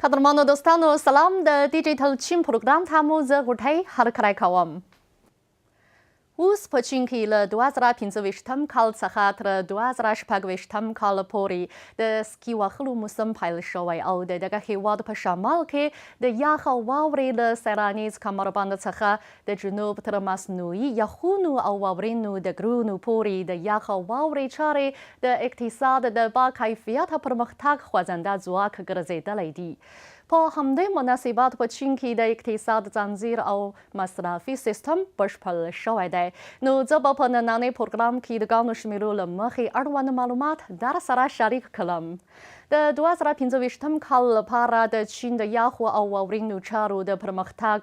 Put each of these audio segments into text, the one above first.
قدرمنو دوستانو سلام د ډیجیټل چین پروګرام ته مو زه غوټۍ هرکلی کوم. اوس په چین کې له 2015 کال څخه تر 2016 کال پورې د سکي وهلو موسم پیل شوی او د دغه هېواد په شمال کې د یخ او واورې له سیلانیز کمربند څخه د جنوب تر مصنوعي يخونو او واورينو ډګرونو پورې د یخ او واورې چارې د اقتصاد د باکيفيته پرمختګ خوځنده ځواک ګرځېدلې دي. په همدې مناسبت په چین کې د اقتصاد ځنځیر او مصرفي سیستم بشپړ شوی دی. نو زه به په نننۍ پروګرام کې د ګڼو شمیرو له مخې اړوند معلومات در سره شریک کړم. د 2015 کال لپاره د چین د یخو او واورینو چارو د پرمختګ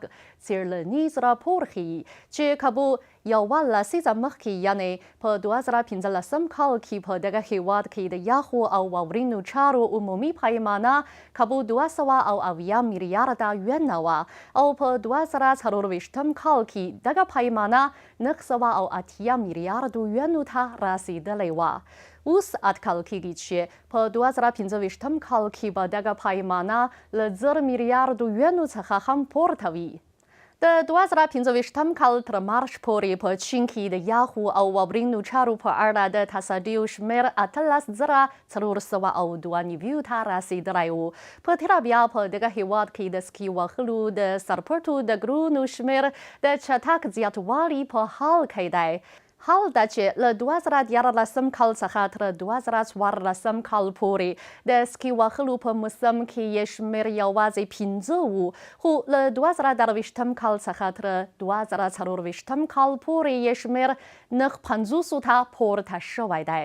سيلانيز راپور ښیي چې کابو یوه لسیزه مخکې یعنې په 2015 کال کې په دغه هېواد کې د یخو او واورینو چارو عمومي پیمانه کابو 280 میلیارده یوان وه او په 2024 کال کې دغه پیمانه 980 میلیارده یوانو ته رسیدلې وه. اوس اټکل کېږي چې په 2015 کال کې به دغه پیمانه له 1000 میلیارده یوانو څخه هم پورته وي. د 2015 کال تر مارچ پورې په چین کې د یخو او واورینو چارو په اړه د تصدیو شمېر 18,492 ته رسیدلی و. په تېره بیا په دغه هېواد کې د سکي وهلو د سرپټو ډګرونو شمېر د چټک زیاتوالي په حال کې دی. حال دا چې له 2014 کال څخه تر 2014 کال پورې د سکي وهلو په موسم کې یې شمېر یوازې 15 و، خو له 2023 کال څخه تر 2024 کال پورې یې شمېر 950 ته پورته شوی دی.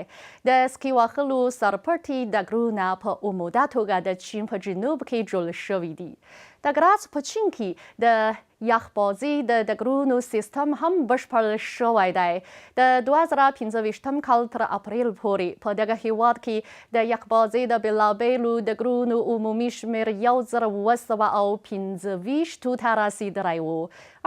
د سکي وهلو سرپټي ډګرونه په عموده توګه د چین په جنوب کې جوړ شوي دي. د ګراس په چین کې د یخبازي د ډګرونو سیستم هم بشپړ شوی دی. د 2015 کال تر اپریل پورې په دغه هېواد کې د یخبازي د بېلابېلو ډګرونو عمومي شمېر 1225 ته رسیدلی و.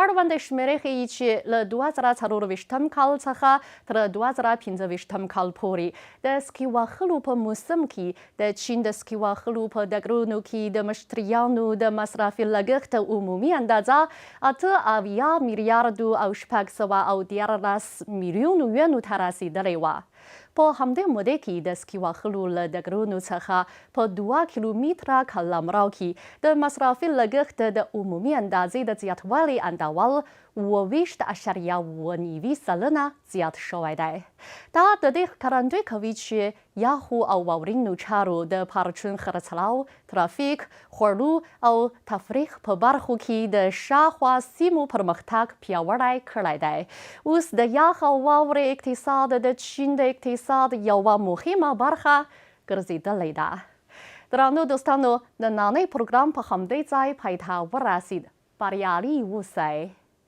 اړوند شمېرې ښیي چې له 2024 کال څخه تر 2015 کال پورې د سکي وهلو په موسم کې د چین د سکي وهلو په ډګرونو کې د مشتریانو د مصرفي لګښت عمومي اندازه 8 میلیارده او 614 میلیونو یوانو ته رسیدلې وه. په همدې موده کې د سکي وهلو له ډګرونو څخه په 2 کیلومتره قلمرو کې د مصرفي لګښت د عمومي اندازې د زیاتوالي اندول 28.9 سلنه زیات شوی دی. دا د دې ښکارندوی کوي چې یخو او واورینو چارو د پرچون خرڅلاو، ترافیک، خوړو او تفریح په برخو کې د شاوخوا سیمو پرمختګ پیاوړی کړی دی. اوس د یخ او واورې اقتصاد د چین د اقتصاد یوه مهمه برخه ګرځېدلې ده. درنو دوستانو، د نننۍ پروګرام په همدې ځای پای ته ورسید. بریالي اوسئ.